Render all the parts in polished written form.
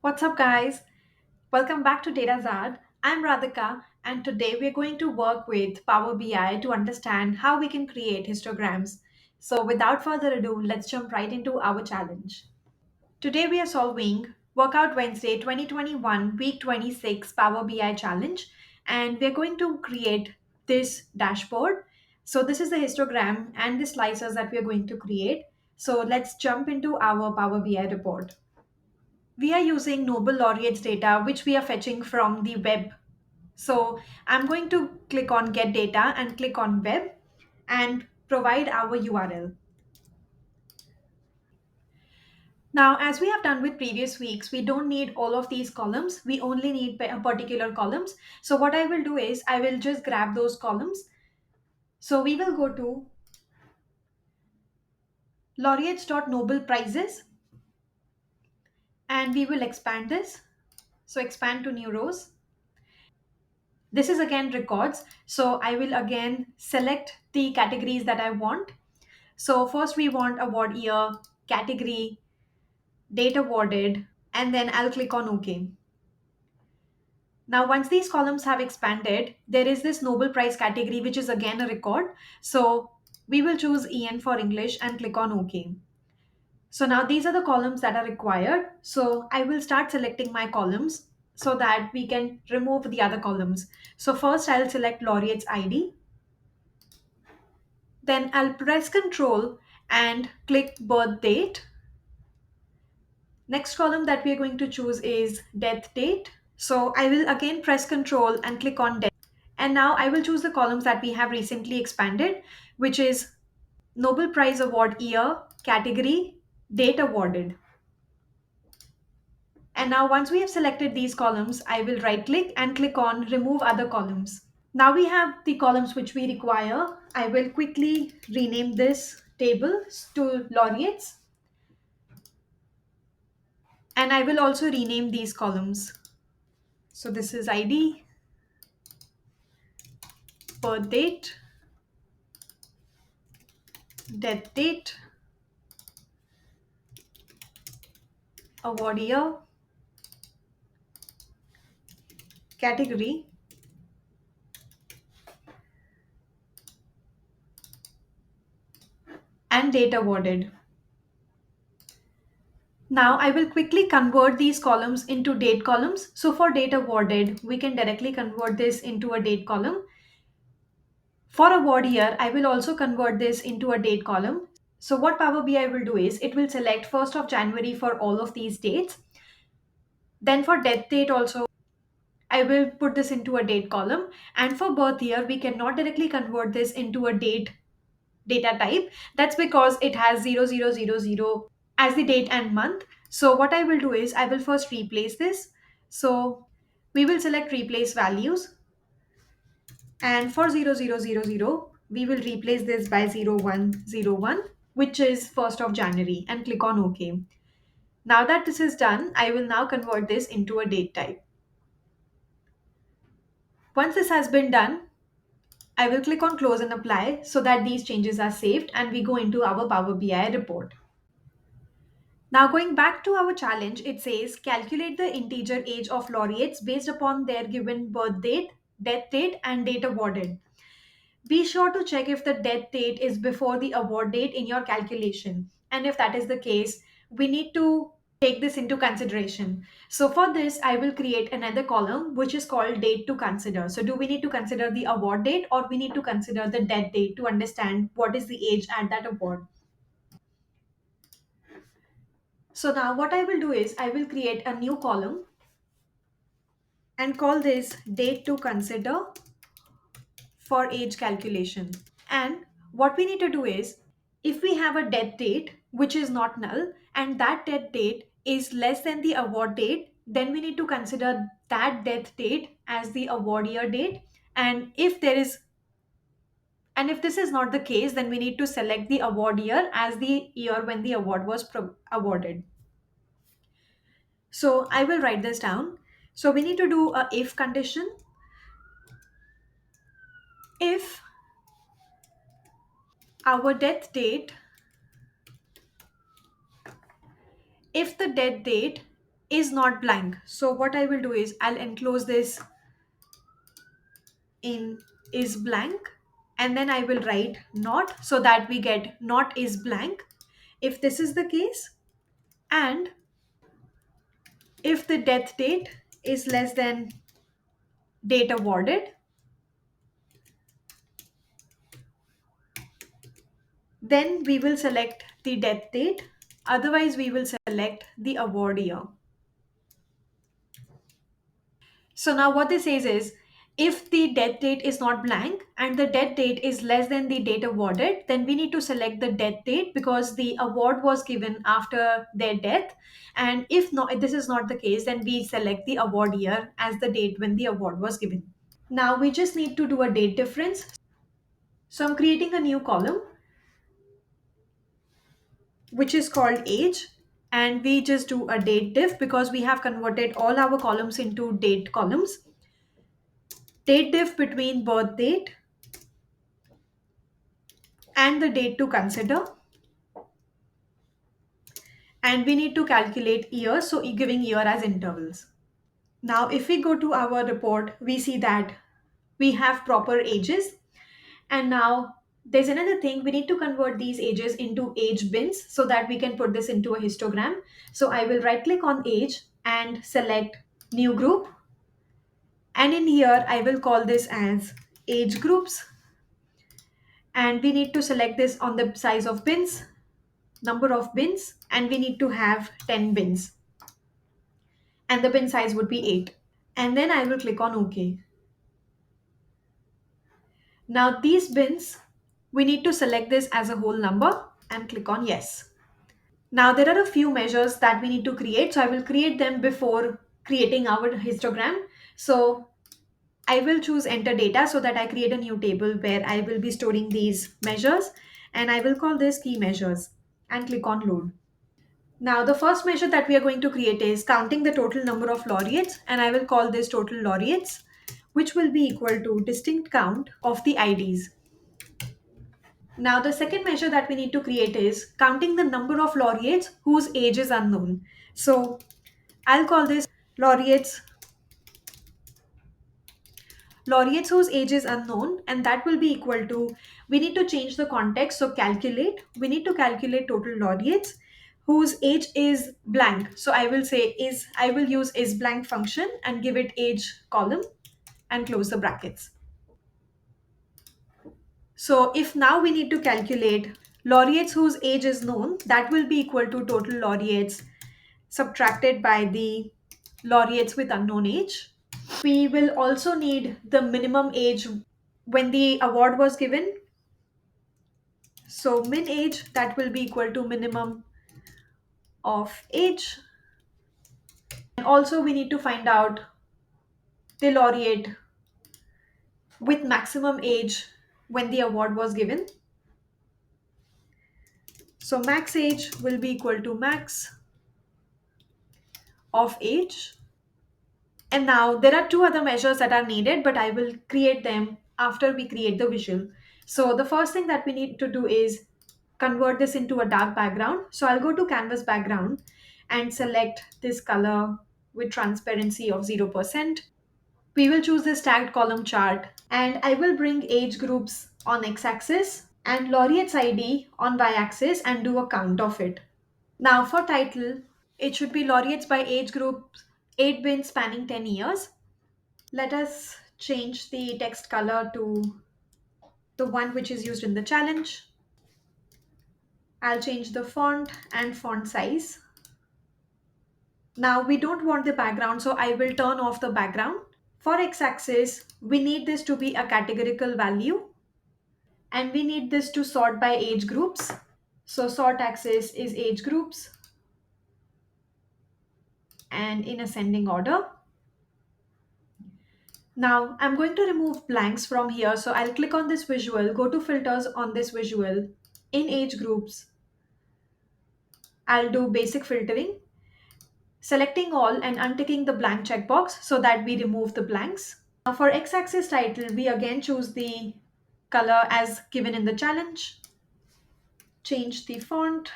What's up, guys? Welcome back to DataZard. I'm Radhika, and today we're going to work with Power BI to understand how we can create histograms. So, without further ado, let's jump right into our challenge. Today we are solving Workout Wednesday 2021 Week 26 Power BI Challenge, and we're going to create this dashboard. So, this is the histogram and the slicers that we're going to create. So, let's jump into our Power BI report. We are using Nobel laureates data, which we are fetching from the web. So I'm going to click on get data and click on web and provide our URL. Now, as we have done with previous weeks, we don't need all of these columns. We only need particular columns. So what I will do is I will just grab those columns. So we will go to laureates.nobel prizes and we will expand this. So expand to new rows. This is again records. So I will again select the categories that I want. So first we want award year, category, date awarded, and then I'll click on OK. Now once these columns have expanded, there is this Nobel Prize category, which is again a record. So we will choose EN for English and click on OK. So now these are the columns that are required. So I will start selecting my columns so that we can remove the other columns. So first I'll select laureate's ID. Then I'll press Control and click birth date. Next column that we are going to choose is death date. So I will again press Control and click on death. And now I will choose the columns that we have recently expanded, which is Nobel Prize Award year, category, date awarded. And now once we have selected these columns, I will right click and click on remove other columns. Now we have the columns which we require. I will quickly rename this table to laureates. And I will also rename these columns. So this is ID, birth date, death date, award year, category, and date awarded. Now I will quickly convert these columns into date columns. So for date awarded, we can directly convert this into a date column. For award year, I will also convert this into a date column. So what Power BI will do is it will select 1st of January for all of these dates. Then for death date also, I will put this into a date column. And for birth year, we cannot directly convert this into a data type. That's because it has 0000 as the date and month. So what I will do is I will first replace this. So we will select replace values, and for 0000 we will replace this by 0101, which is 1st of January, and click on OK. Now that this is done, I will now convert this into a date type. Once this has been done, I will click on close and apply so that these changes are saved and we go into our Power BI report. Now going back to our challenge, it says calculate the integer age of laureates based upon their given birth date, death date, and date awarded. Be sure to check if the death date is before the award date in your calculation. And if that is the case, we need to take this into consideration. So for this, I will create another column which is called date to consider. So do we need to consider the award date or we need to consider the death date to understand what is the age at that award? So now what I will do is I will create a new column and call this date to consider for age calculation. And what we need to do is if we have a death date which is not null and that death date is less than the award date, then we need to consider that death date as the award year date. And if this is not the case, then we need to select the award year as the year when the award was awarded. So I will write this down. So we need to do a if condition. If our death date, if the death date is not blank. So what I will do is I'll enclose this in is blank, and then I will write not, so that we get not is blank if this is the case, and if the death date is less than date awarded, then we will select the death date, otherwise we will select the award year. So now what this says is, if the death date is not blank and the death date is less than the date awarded, then we need to select the death date because the award was given after their death. And if not, if this is not the case, then we select the award year as the date when the award was given. Now we just need to do a date difference. So I'm creating a new column which is called age, and we just do a date diff because we have converted all our columns into date columns. Date diff between birth date and the date to consider, and we need to calculate years, so giving year as intervals. Now if we go to our report, we see that we have proper ages. And now there's another thing, we need to convert these ages into age bins so that we can put this into a histogram. So I will right click on age and select new group, and in here I will call this as age groups, and we need to select this on the size of bins, number of bins, and we need to have 10 bins, and the bin size would be 8. And then I will click on OK. Now these bins, we need to select this as a whole number and click on yes. Now there are a few measures that we need to create, so I will create them before creating our histogram. So I will choose enter data so that I create a new table where I will be storing these measures, and I will call this key measures and click on load. Now the first measure that we are going to create is counting the total number of laureates, and I will call this total laureates, which will be equal to distinct count of the IDs. Now the second measure that we need to create is counting the number of laureates whose age is unknown. So I'll call this laureates laureates whose age is unknown, and that will be equal to, we need to change the context, so calculate, we need to calculate total laureates whose age is blank. So I will say is, I will use is blank function and give it age column and close the brackets. So if now we need to calculate laureates whose age is known, that will be equal to total laureates subtracted by the laureates with unknown age. We will also need the minimum age when the award was given. So min age, that will be equal to minimum of age. And also we need to find out the laureate with maximum age when the award was given. So max age will be equal to max of age. And now there are two other measures that are needed, but I will create them after we create the visual. So the first thing that we need to do is convert this into a dark background. So I'll go to canvas background and select this color with transparency of 0%. We will choose this tagged column chart, and I will bring age groups on x-axis and laureate's ID on y-axis and do a count of it. Now for title, it should be laureates by age group 8 bins spanning 10 years. Let us change the text color to the one which is used in the challenge. I'll change the font and font size. Now we don't want the background, so I will turn off the background. For x-axis, we need this to be a categorical value, and we need this to sort by age groups. So sort axis is age groups and in ascending order. Now I'm going to remove blanks from here. So I'll click on this visual, go to filters on this visual. In age groups, I'll do basic filtering, selecting all and unticking the blank checkbox so that we remove the blanks. Now for x-axis title, we again choose the color as given in the challenge. Change the font.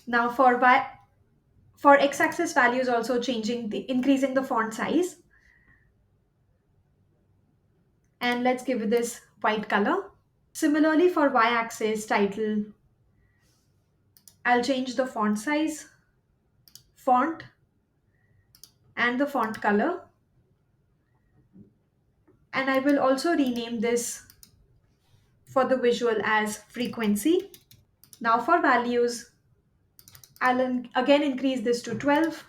Now For x-axis values, also increasing the font size. And let's give it this white color. Similarly for y-axis title, I'll change the font size, font, and the font color. And I will also rename this for the visual as frequency. Now for values, again increase this to 12,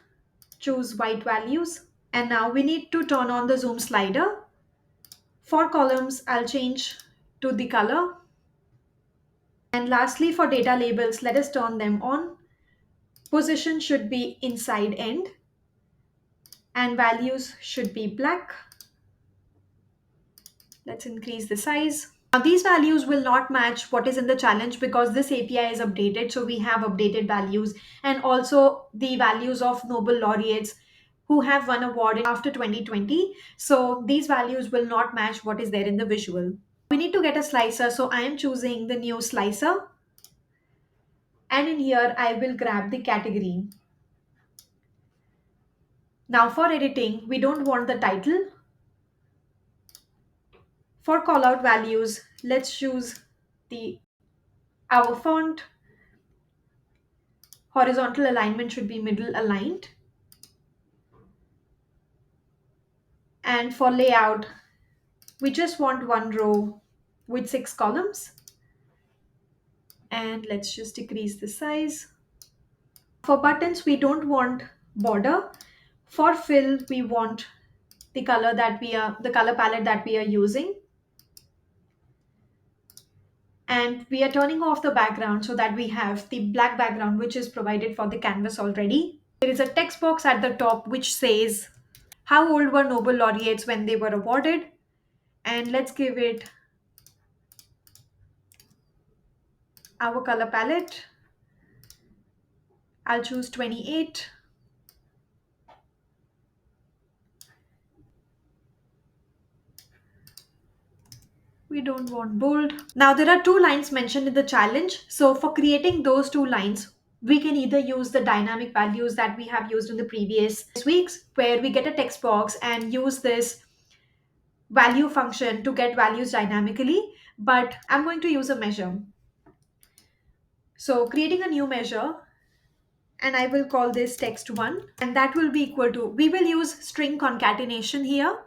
choose white values. And now we need to turn on the zoom slider. For columns, I'll change to the color. And lastly, for data labels, let us turn them on. Position should be inside end and values should be black. Let's increase the size. Now these values will not match what is in the challenge because this API is updated. So we have updated values and also the values of Nobel laureates who have won award after 2020. So these values will not match what is there in the visual. We need to get a slicer. So I am choosing the new slicer. And in here, I will grab the category. Now for editing, we don't want the title. For callout values, let's choose the our font. Horizontal alignment should be middle aligned. And for layout, we just want one row with 6 columns. And let's just decrease the size. For buttons, we don't want border. For fill, we want the color palette that we are using. And we are turning off the background so that we have the black background which is provided for the canvas already. There is a text box at the top which says how old were Nobel laureates when they were awarded, and let's give it our color palette. I'll choose 28. We don't want bold. Now there are 2 lines mentioned in the challenge. So for creating those 2 lines, we can either use the dynamic values that we have used in the previous weeks, where we get a text box and use this value function to get values dynamically, but I'm going to use a measure. So creating a new measure, and I will call this text1, and that will be equal to, we will use string concatenation here,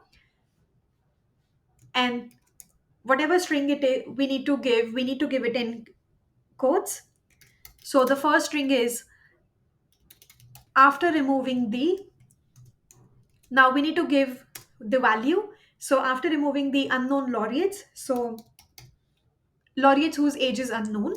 and whatever string it is we need to give it in quotes. So the first string is after removing the, now we need to give the value. So after removing the unknown laureates, so laureates whose age is unknown,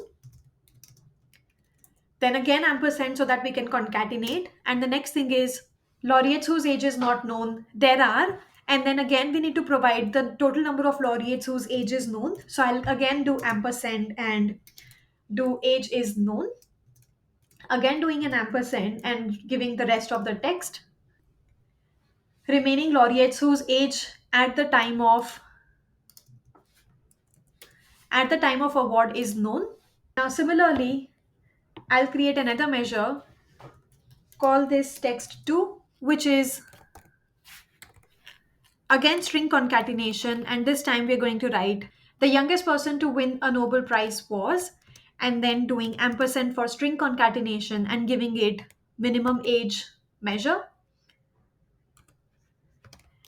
then again ampersand so that we can concatenate, and the next thing is laureates whose age is not known, there are, and then again we need to provide the total number of laureates whose age is known. So I'll again do ampersand and do age is known, again doing an ampersand and giving the rest of the text, remaining laureates whose age at the time of award is known. Now similarly, I'll create another measure, call this text2, which is again string concatenation, and this time we're going to write the youngest person to win a Nobel Prize was, and then doing ampersand for string concatenation and giving it minimum age measure.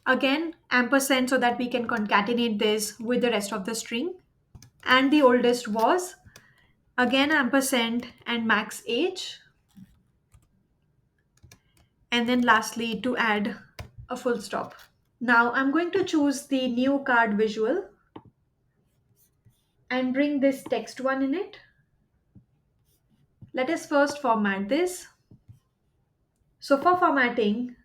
Again ampersand so that we can concatenate this with the rest of the string. And the oldest was, again ampersand and max age. And then lastly to add a full stop. Now I'm going to choose the new card visual and bring this text1 in it. Let us first format this. So for formatting,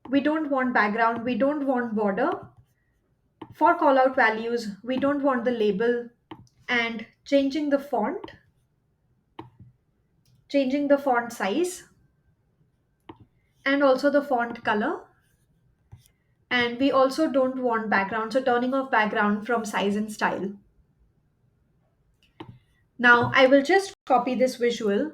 we don't want background, we don't want border. For callout values, we don't want the label, and changing the font size, and also the font color. And we also don't want background, so turning off background from size and style. Now I will just copy this visual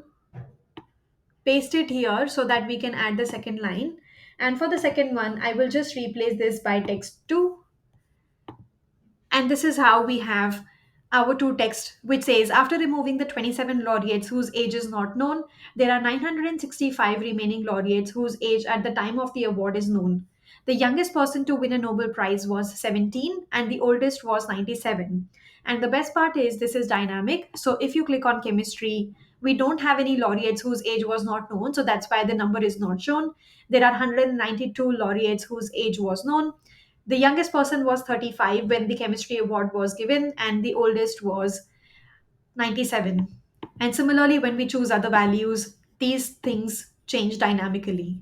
paste it here so that we can add the second line. And for the second one, I will just replace this by text 2. And this is how we have our two text, which says after removing the 27 laureates whose age is not known, there are 965 remaining laureates whose age at the time of the award is known. The youngest person to win a Nobel Prize was 17 and the oldest was 97. And the best part is this is dynamic. So if you click on chemistry, we don't have any laureates whose age was not known. So that's why the number is not shown. There are 192 laureates whose age was known. The youngest person was 35 when the chemistry award was given, and the oldest was 97. And similarly, when we choose other values, these things change dynamically.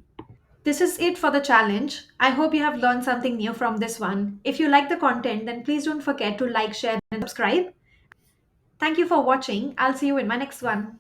This is it for the challenge. I hope you have learned something new from this one. If you like the content, then please don't forget to like, share, and subscribe. Thank you for watching. I'll see you in my next one.